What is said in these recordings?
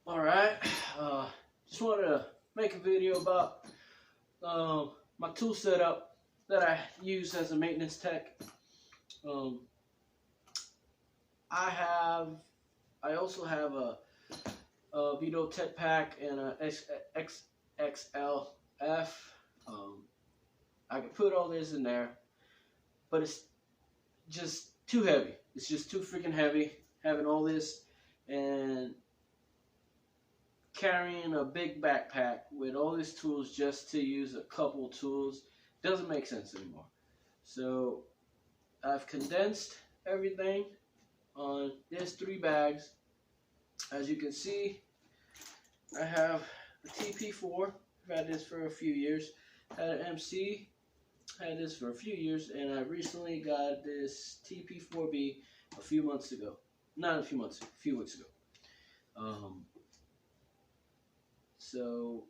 Alright, just wanted to make a video about my tool setup that I use as a maintenance tech. I also have a Veto Tech Pack and a XLF. I can put all this in there, but it's just too heavy. It's just too freaking heavy having all this and carrying a big backpack with all these tools just to use a couple tools doesn't make sense anymore. So I've condensed everything on these 3 bags. As you can see, I have a TP4. I've had this for a few years. Had an MC. Had this for a few years, and I recently got this TP4B a few months ago. Not a few months, a few weeks ago. So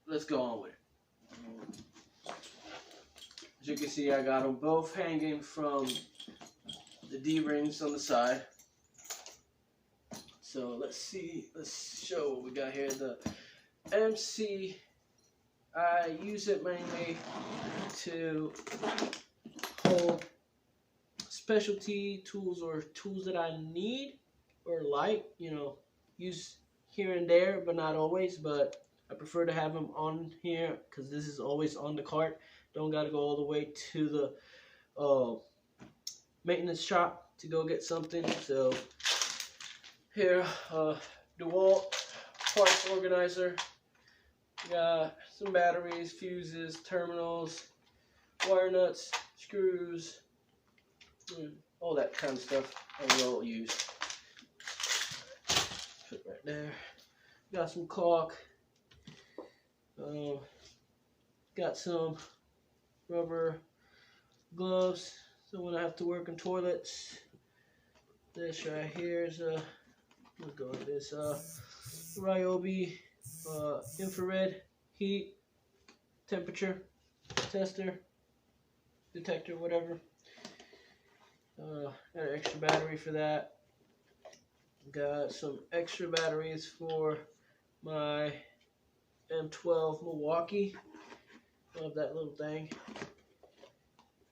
let's go on with it. As you can see, I got them both hanging from the D-rings on the side. So let's show what we got here. The MC, I use it mainly to hold specialty tools or tools that I need or like, use here and there, but not always. But I prefer to have them on here because this is always on the cart. Don't got to go all the way to the maintenance shop to go get something. So here, DeWalt parts organizer. Got some batteries, fuses, terminals, wire nuts, screws, all that kind of stuff I will use. Put it right there. Got some caulk. Got some rubber gloves, so when I have to work in toilets. This right here is let's go with this Ryobi infrared heat temperature tester, detector, whatever. Got an extra battery for that. Got some extra batteries for my M12 Milwaukee. Love that little thing.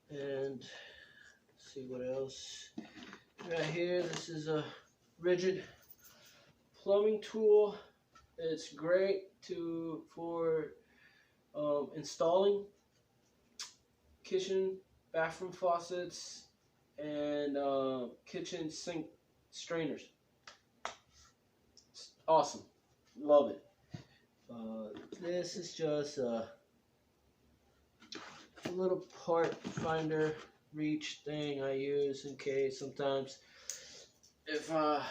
And let's see what else. Right here, this is a rigid plumbing tool. It's great for installing kitchen, bathroom faucets, and kitchen sink strainers. It's awesome. Love it. This is just a little part finder reach thing I use in case sometimes if I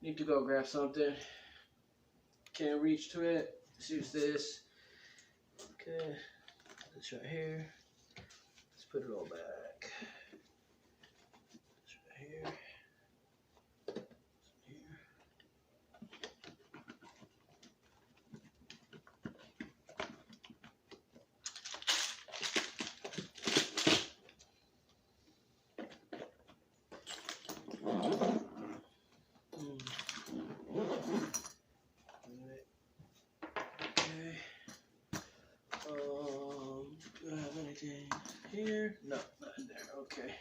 need to go grab something, can't reach to it, let's use this. Okay, this right here. Let's put it all back. This right here. Do I have anything here? No, not in there. Okay.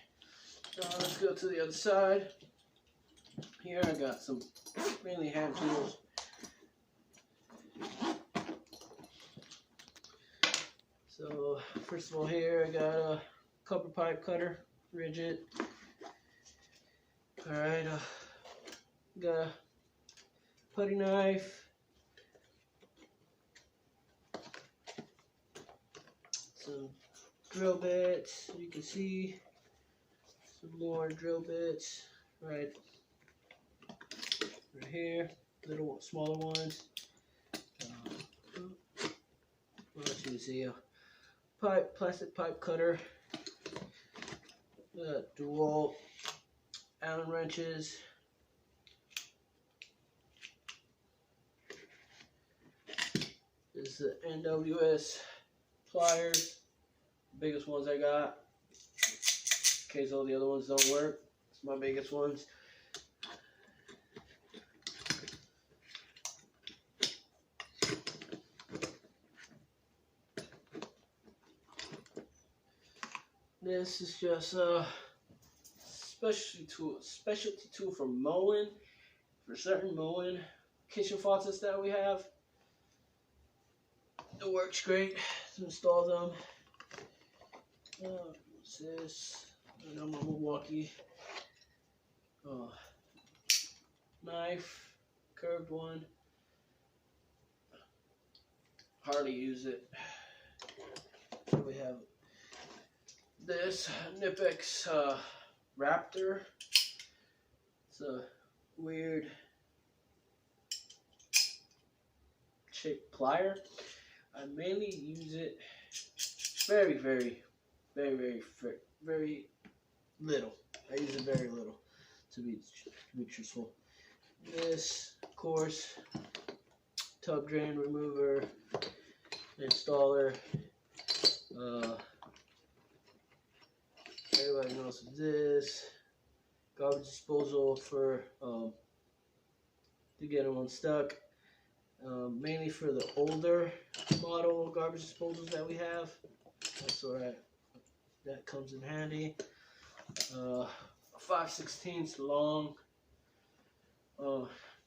Let's go to the other side. Here I got some mainly hand tools. So first of all, here I got a copper pipe cutter, rigid. All right. Got a putty knife. Some drill bits, you can see some more drill bits right here, little smaller ones. What else you can see? A plastic pipe cutter, DeWalt Allen wrenches, this is the NWS pliers, the biggest ones I got. In case all the other ones don't work, it's my biggest ones. This is just a specialty tool for mowing, for certain mowing kitchen faucets that we have. It works great to install them. What's this? I got my Milwaukee knife, curved one. Hardly use it. We have this Knipex Raptor. It's a weird shaped plier. I mainly use it very little. I use it very little, to be truthful. This, of course, tub drain remover, installer. Everybody knows this. Garbage disposal for to get them unstuck. Mainly for the older model garbage disposals that we have. That's alright. That comes in handy. 5/16 long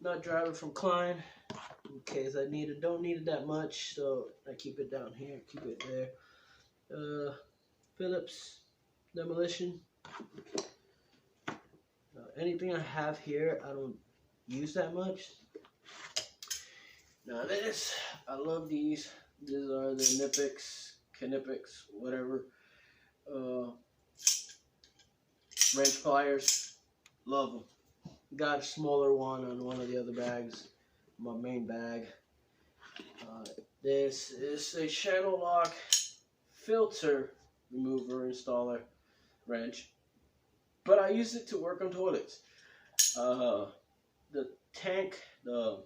nut driver from Klein. In case I don't need it that much, so I keep it down here, keep it there. Phillips demolition. Anything I have here, I don't use that much. Now this, I love these. These are the Knipex, whatever. Wrench pliers, love them. Got a smaller one on one of the other bags, my main bag. This is a channel lock filter remover installer wrench, but I use it to work on toilets. The tank, the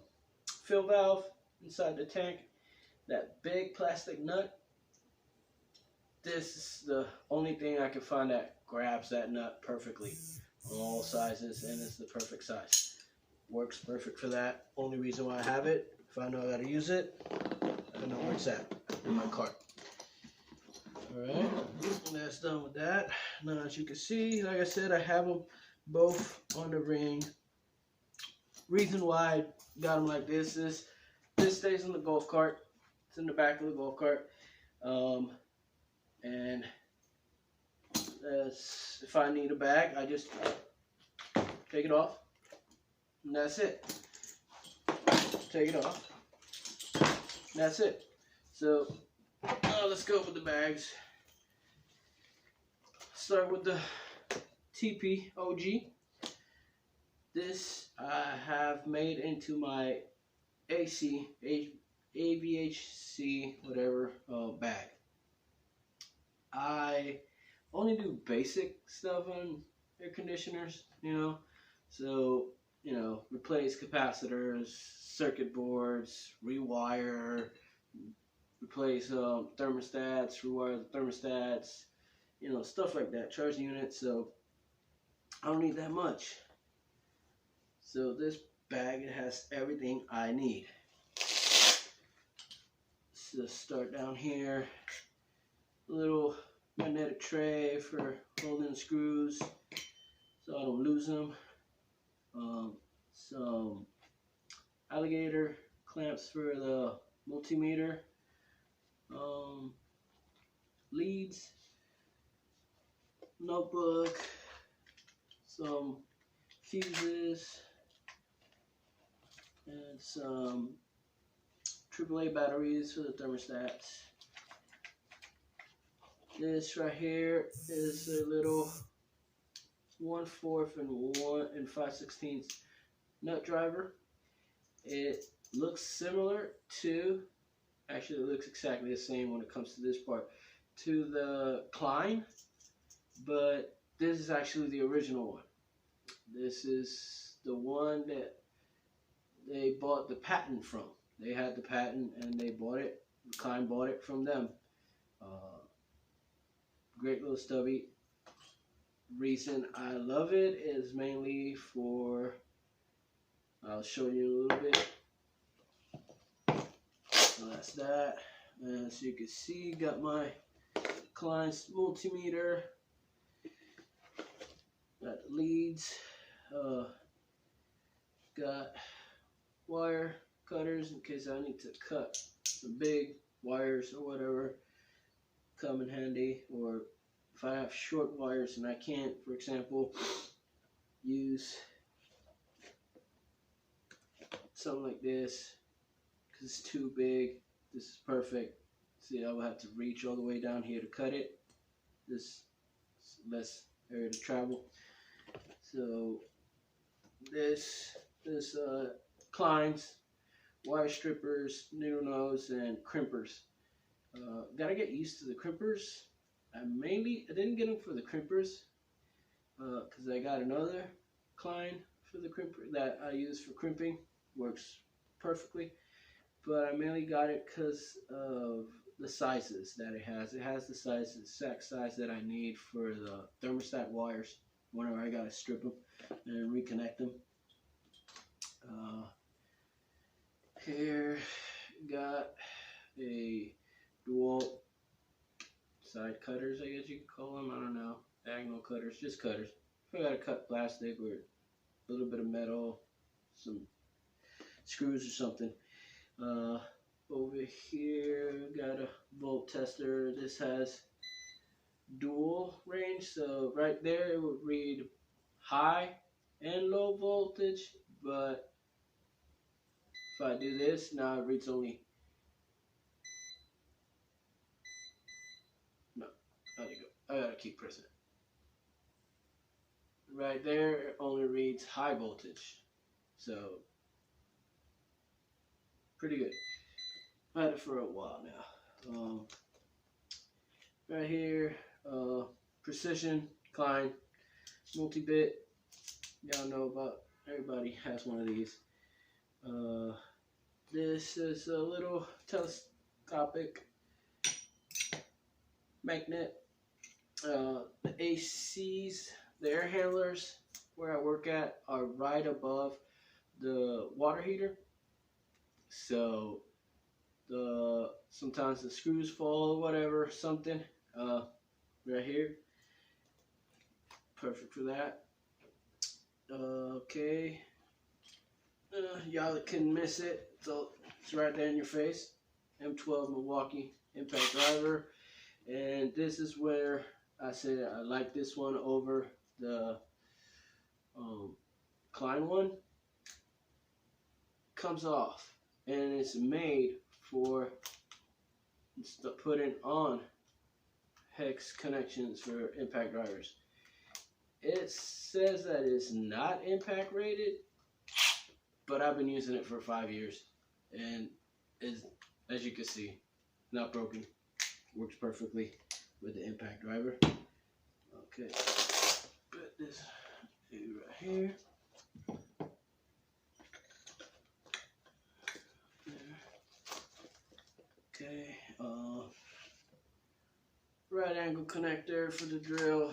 fill valve inside the tank, that big plastic nut, this is the only thing I can find that grabs that nut perfectly on all sizes, and it's the perfect size. Works perfect for that. Only reason why I have it, if I know how to use it, I know where it's at in my cart. Alright, that's done with that. Now, as you can see, like I said, I have them both on the ring. Reason why I got them like this is this stays in the golf cart. It's in the back of the golf cart. And if I need a bag, I just take it off, and that's it. Take it off. That's it. So let's go with the bags. Start with the TP OG. This I have made into my AVHC, whatever, bag. I only do basic stuff on air conditioners, so, replace capacitors, circuit boards, rewire, replace thermostats, rewire the thermostats, stuff like that, charge units. So I don't need that much. So this bag, it has everything I need. So start down here, a little magnetic tray for holding screws so I don't lose them. Some alligator clamps for the multimeter, leads, notebook, some fuses, and some AAA batteries for the thermostats. This right here is a little 1/4 and 5/16 nut driver. It looks similar to, actually it looks exactly the same when it comes to this part, to the Klein, but this is actually the original one. This is the one that they bought the patent from. They had the patent and they bought it. Klein bought it from them. Great little stubby. Reason I love it is mainly for, I'll show you a little bit. So that. And as you can see, got my Klein's multimeter. got the leads, got wire cutters in case I need to cut some big wires or whatever, come in handy. Or if I have short wires and I can't, for example, use something like this because it's too big. This is perfect. See, I will have to reach all the way down here to cut it. This is less area to travel. So this Klein's, wire strippers, needle nose, and crimpers. Gotta get used to the crimpers. I didn't get them for the crimpers because I got another Klein for the crimper that I use for crimping. Works perfectly. But I mainly got it because of the sizes that it has. It has the exact size that I need for the thermostat wires whenever I gotta strip them and reconnect them. Here got a dual side cutters, I guess you could call them. I don't know, diagonal cutters, just cutters. If I gotta cut plastic or a little bit of metal, some screws or something. Over here got a volt tester. This has dual range, so right there it would read high and low voltage, but if I do this, now it reads only, no, there you go, I gotta keep pressing it. Right there it only reads high voltage, so pretty good. I've had it for a while now. Right here, precision Klein multi-bit. Y'all know about, everybody has one of these. This is a little telescopic magnet. The ACs, the air handlers where I work at are right above the water heater. So sometimes the screws fall or whatever, something, right here. Perfect for that. Okay. Y'all couldn't miss it. So it's right there in your face. M12 Milwaukee impact driver. And this is where I said I like this one over the Klein one. Comes off and it's made for putting on hex connections for impact drivers. It says that it's not impact rated, but I've been using it for 5 years and is, as you can see, not broken. Works perfectly with the impact driver. Okay, put this right here. Okay, right angle connector for the drill.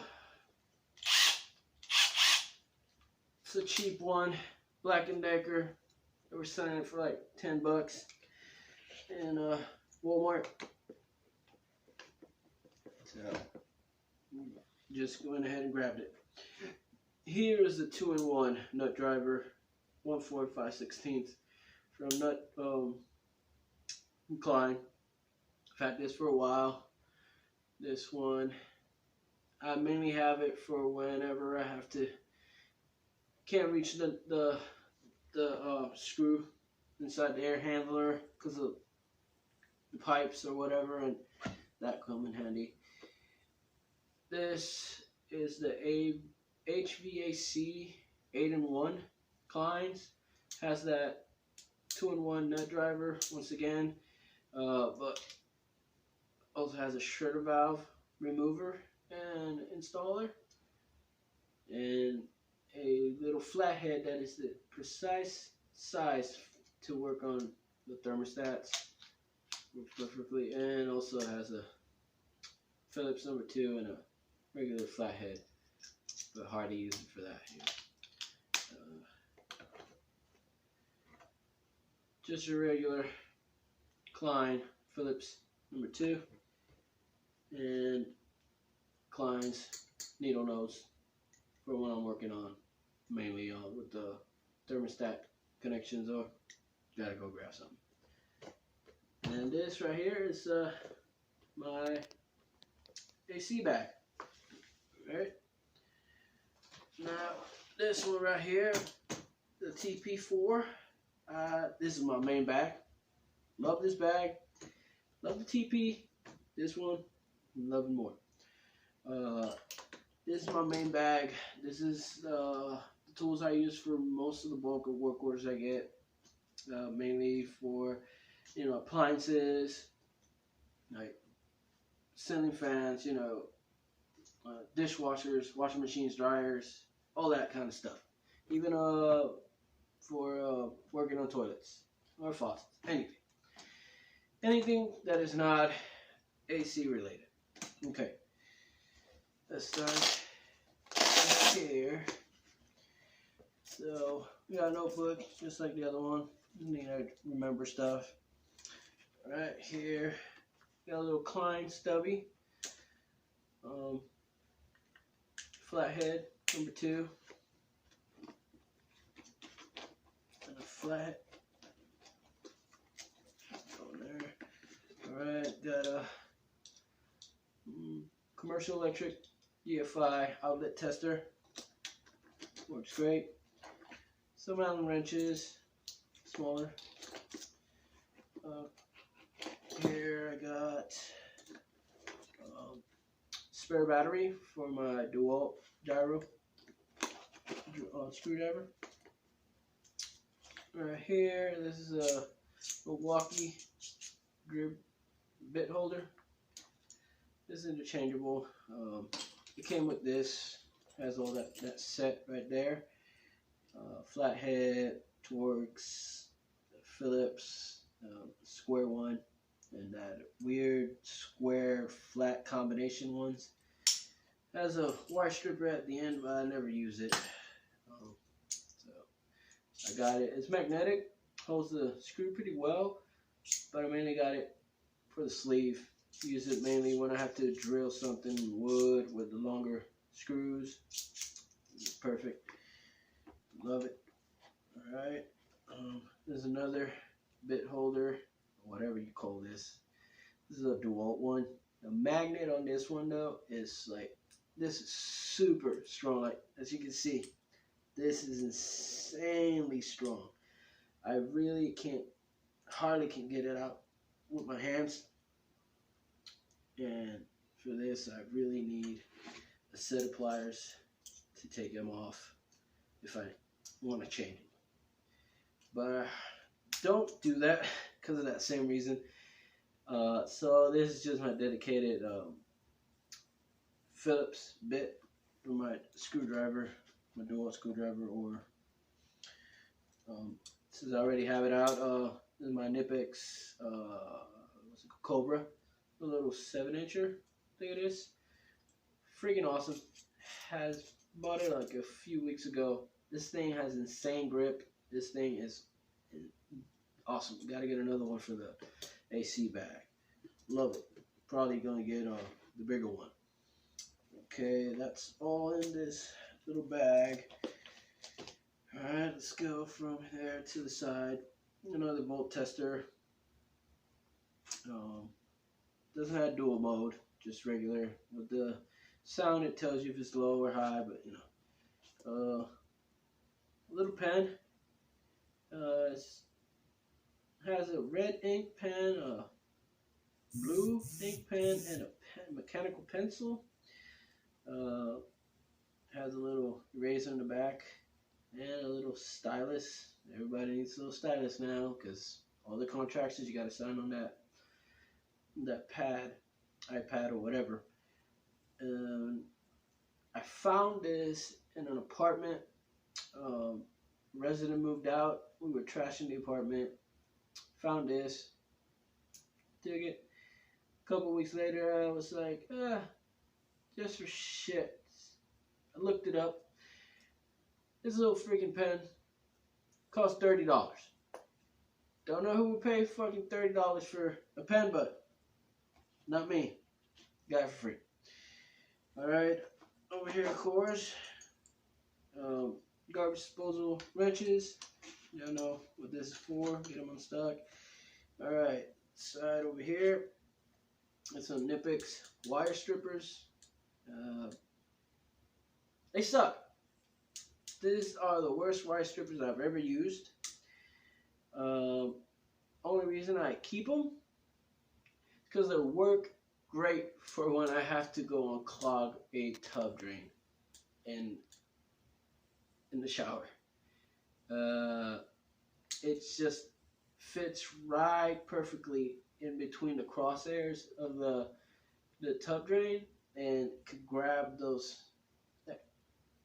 It's a cheap one, Black & Decker. They were selling it for like 10 bucks in Walmart. So just went ahead and grabbed it. Here is the 2-in-1 nut driver, 1 4 5/16 from Klein. I've had this for a while. This one, I mainly have it for whenever I can't reach the screw inside the air handler because of the pipes or whatever, and that come in handy. This is the HVAC 8-in-1 Klein's. Has that 2-in-1 nut driver once again, but also has a shredder valve remover and installer, and a little flathead that is the precise size to work on the thermostats. Works perfectly, and also has a Phillips number 2 and a regular flathead, but hard to use it for that here. Just a regular Klein Phillips number 2 and Klein's needle nose for when I'm working on mainly with the thermostat connections, or gotta go grab something. And this right here is my AC bag. Right now, this one right here, the TP4. This is my main bag. Love this bag. Love the TP. This one, love it more. This is my main bag. This is the tools I use for most of the bulk of work orders I get. Mainly for, appliances, like ceiling fans, dishwashers, washing machines, dryers, all that kind of stuff. Even for working on toilets or faucets, anything that is not AC related. Okay, let's start here. So we got a notebook just like the other one. You need to remember stuff. Right here, got a little Klein stubby. Flathead number 2. And a flat. On there. Alright, got a commercial electric EFI outlet tester. Works great. Some Allen wrenches, smaller. Here I got spare battery for my dual gyro screwdriver. Right here, this is a Milwaukee grip bit holder. This is interchangeable. It came with this, has all that set right there. Flathead, Torx, Phillips, square one, and that weird square flat combination ones. Has a wire stripper at the end, but I never use it. So I got it. It's magnetic, holds the screw pretty well, but I mainly got it for the sleeve. Use it mainly when I have to drill something in wood with the longer screws. It's perfect. Love it. Alright. There's another bit holder, whatever you call this. This is a DeWalt one. The magnet on this one though is like, this is super strong. Like, as you can see, this is insanely strong. I really hardly can get it out with my hands. And for this, I really need a set of pliers to take them off if I want to change it. But don't do that because of that same reason. So this is just my dedicated Phillips bit for my screwdriver, my dual screwdriver, or since I already have it out, this is my Knipex what's it called? Cobra, a little 7-incher, I think it is. Freaking awesome. Bought it like a few weeks ago. This thing has insane grip. This thing is awesome. Gotta get another one for the AC bag. Love it. Probably gonna get the bigger one. Okay, that's all in this little bag. Alright, let's go from there to the side. Another volt tester. Doesn't have dual mode, just regular. With the sound, it tells you if it's low or high, but a little pen. Has a red ink pen, a blue ink pen, and a mechanical pencil. Has a little eraser in the back and a little stylus. Everybody needs a little stylus now because all the contractors, you got to sign on that pad, iPad or whatever. I found this in an apartment. Resident moved out. We were trashing the apartment. Found this. Dig it. A couple weeks later, I was like, just for shit. I looked it up. This little freaking pen cost $30. Don't know who would pay fucking $30 for a pen, but not me. Got it for free. Alright, over here, of course, Garbage disposal wrenches. Y'all know what this is for. Get them unstuck. Alright, side over here. It's some Nipix wire strippers. They suck. These are the worst wire strippers I've ever used. Only reason I keep them is because they work great for when I have to go and clog a tub drain in the shower. It just fits right perfectly in between the crosshairs of the tub drain, and could grab that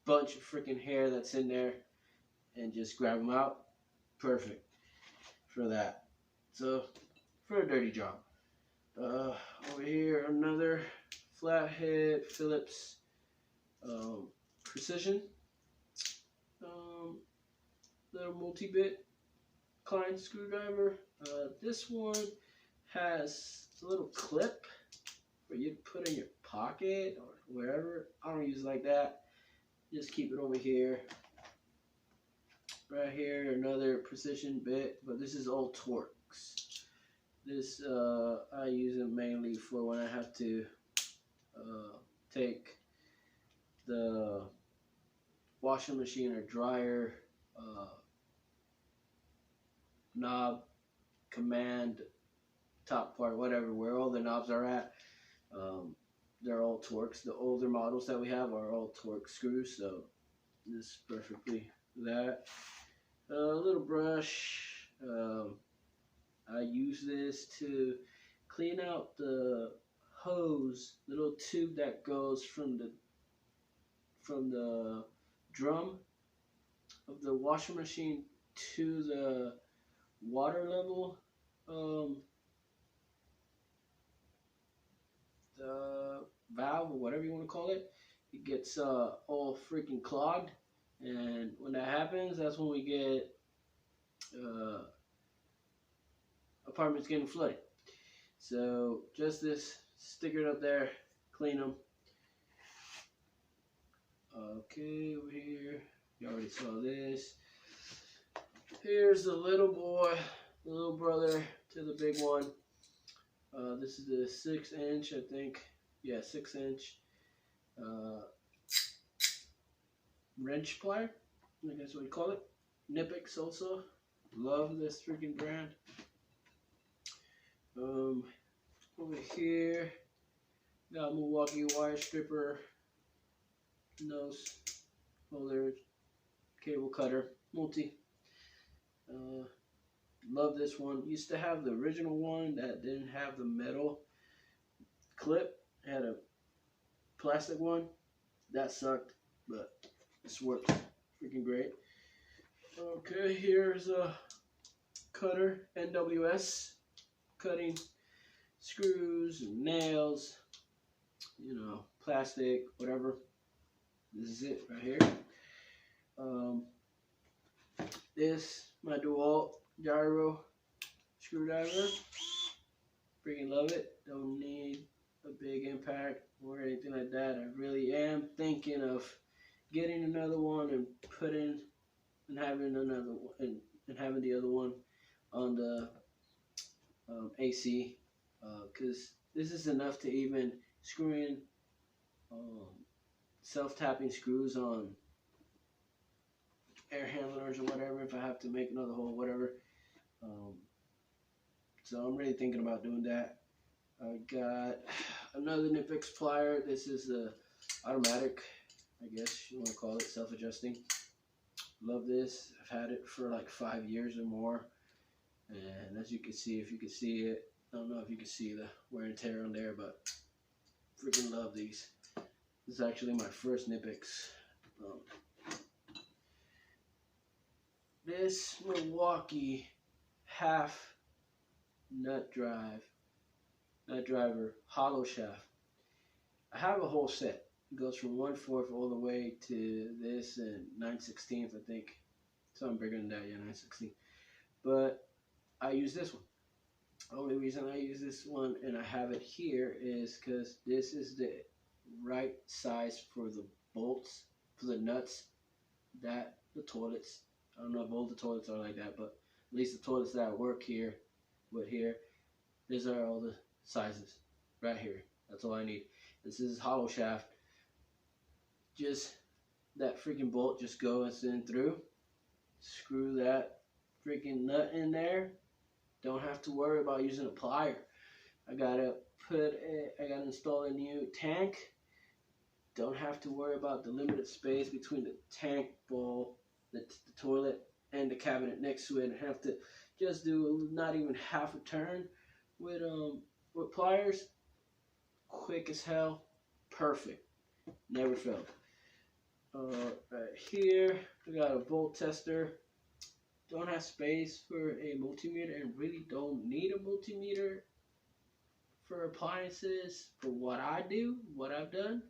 bunch of freaking hair that's in there and just grab them out. Perfect for that. So for a dirty job. Over here, another flathead Phillips precision little multi-bit Klein screwdriver. This one has a little clip for you to put in your pocket or wherever. I don't use it like that. Just keep it over here. Right here, another precision bit, but this is all Torx. This I use it mainly for when I have to take the washing machine or dryer knob, command, top part, whatever, where all the knobs are at. They're all Torx. The older models that we have are all Torx screws, so this is perfectly that. A little brush. I use this to clean out the hose, little tube that goes from the drum of the washing machine to the water level the valve, or whatever you want to call it. It gets all freaking clogged, and when that happens, that's when we get apartments getting flooded. So just this, stick it up there, clean them. Okay, over here, you already saw this. Here's the little boy, the little brother to the big one. This is the 6-inch, I think. Yeah, 6-inch wrench plier. I think that's what we call it. Nipix also. Love this freaking brand. Over here, got a Milwaukee wire stripper, nose holder, cable cutter, multi. Love this one. Used to have the original one that didn't have the metal clip. It had a plastic one. That sucked, but this worked freaking great. Okay, here's a cutter, NWS, cutting screws and nails, you know, plastic, whatever. This is it right here. This, my DeWalt gyro screwdriver. Freaking love it. Don't need a big impact or anything like that. I really am thinking of getting another one and putting and having another one and having the other one on the AC, because this is enough to even screw in self-tapping screws on air handlers or whatever, if I have to make another hole, whatever. So I'm really thinking about doing that. I got another Nipix plier. This is the automatic, I guess you want to call it, self-adjusting. Love this. I've had it for like 5 years or more. And as you can see, if you can see it, I don't know if you can see the wear and tear on there, but freaking love these. This is actually my first Nipix. This Milwaukee half nut driver hollow shaft. I have a whole set. It goes from 1/4 all the way to this and 9/16, I think. Something bigger than that, yeah, 9/16. But I use this one. The only reason I use this one and I have it here is because this is the right size for the bolts, for the nuts the toilets. I don't know if all the toilets are like that, but at least the toilets that I work here with here, these are all the sizes right here. That's all I need. This is hollow shaft. Just that freaking bolt just goes in through. Screw that freaking nut in there. Don't have to worry about using a plier. I gotta install a new tank. Don't have to worry about the limited space between the tank bowl, the toilet, and the cabinet next to it. I have to just do not even half a turn with pliers. Quick as hell, perfect, never failed. Right here, we got a volt tester. Don't have space for a multimeter and really don't need a multimeter for appliances for what I do, what I've done.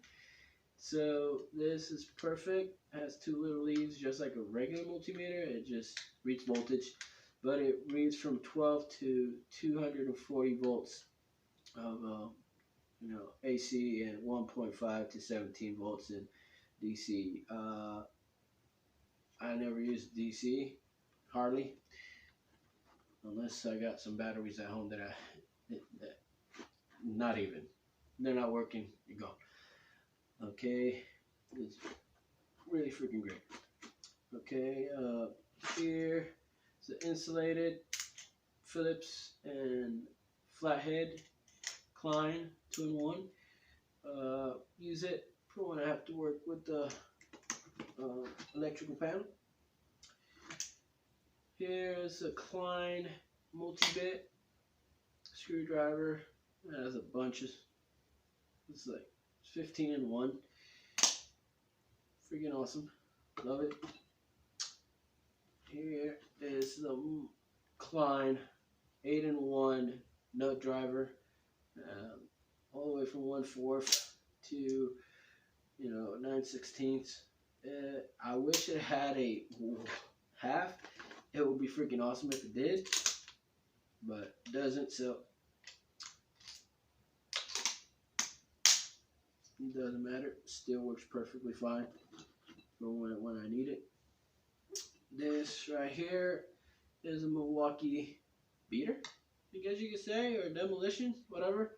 So this is perfect. It has two little leads just like a regular multimeter. It just reads voltage, but it reads from 12 to 240 volts of AC and 1.5 to 17 volts in DC. I never use DC hardly, unless I got some batteries at home that not even, they're not working, you're gone. Okay, it's really freaking great. Okay, here is the insulated Phillips and flathead Klein 2-in-1. Use it for when I have to work with the electrical panel. Here's a Klein multi-bit screwdriver. It has a bunch of, it's like 15 in 1. Freaking awesome. Love it. Here is the Klein 8-in-1 nut driver. All the way from 1/4 to 9/16. I wish it had a half. It would be freaking awesome if it did, but it doesn't, so it doesn't matter. It still works perfectly fine for when I need it. This right here is a Milwaukee beater, I guess you could say, or demolition, whatever.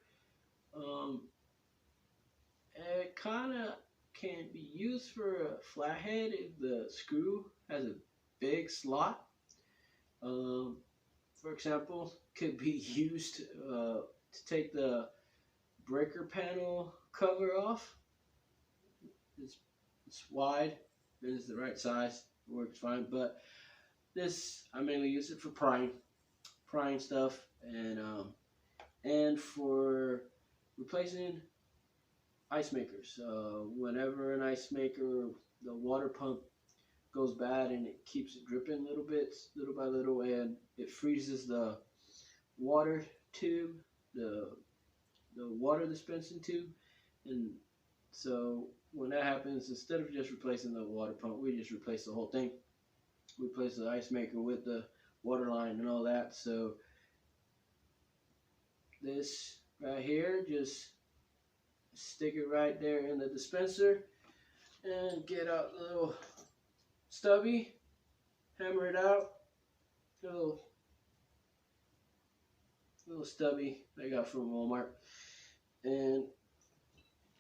It kind of can be used for a flathead if the screw has a big slot. For example, could be used to take the breaker panel cover off. It's wide, and it's the right size, it works fine. But this, I mainly use it for prying stuff, and for replacing ice makers. Whenever an ice maker, the water pump goes bad and it keeps it dripping little by little, and it freezes the water tube, the water dispensing tube. And so when that happens, instead of just replacing the water pump, we just replace the whole thing. We replace the ice maker with the water line and all that. So this right here, just stick it right there in the dispenser and get out the little stubby, hammer it out, little stubby I got from Walmart. And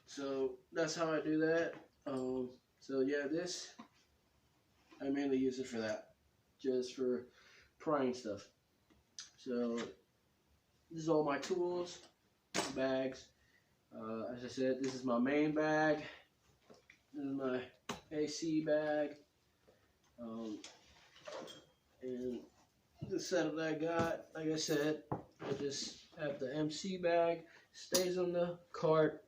so that's how I do that. So yeah, this, I mainly use it for that, just for prying stuff. So this is all my tools, bags. As I said, this is my main bag. This is my AC bag. And the setup that I got, like I said, I just have the MC bag, stays on the cart.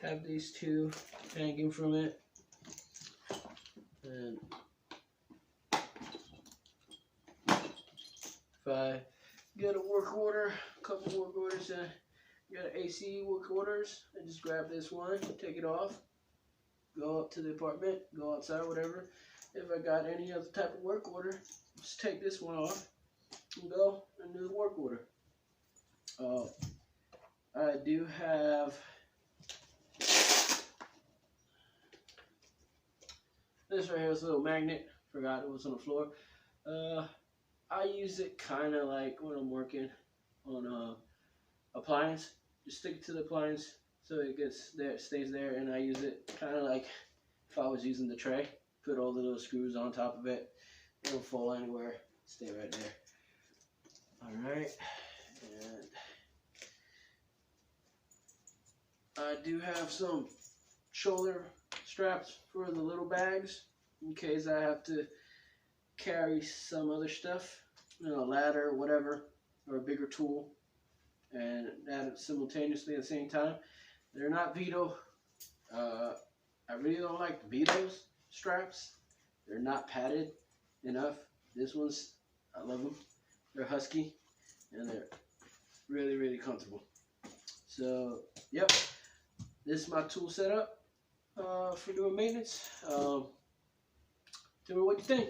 Have these two hanging from it. And if I get a work order, a couple work orders, got AC work orders, I just grab this one, take it off, go up to the apartment, go outside, whatever. If I got any other type of work order, just take this one off and go and do the work order. I do have This right here is a little magnet. Forgot it was on the floor. I use it kind of like when I'm working on appliance. Just stick it to the appliance so it gets there, stays there, and I use it kind of like if I was using the tray. Put all the little screws on top of it. It don't fall anywhere. Stay right there. All right, and I do have some shoulder straps for the little bags in case I have to carry some other stuff, you know, a ladder or whatever, or a bigger tool, and that simultaneously at the same time. They're not Veto. I really don't like Veto's straps. They're not padded enough. This one's, I love them. They're husky and they're really, really comfortable. So, yep, this is my tool setup for doing maintenance. Tell me what you think.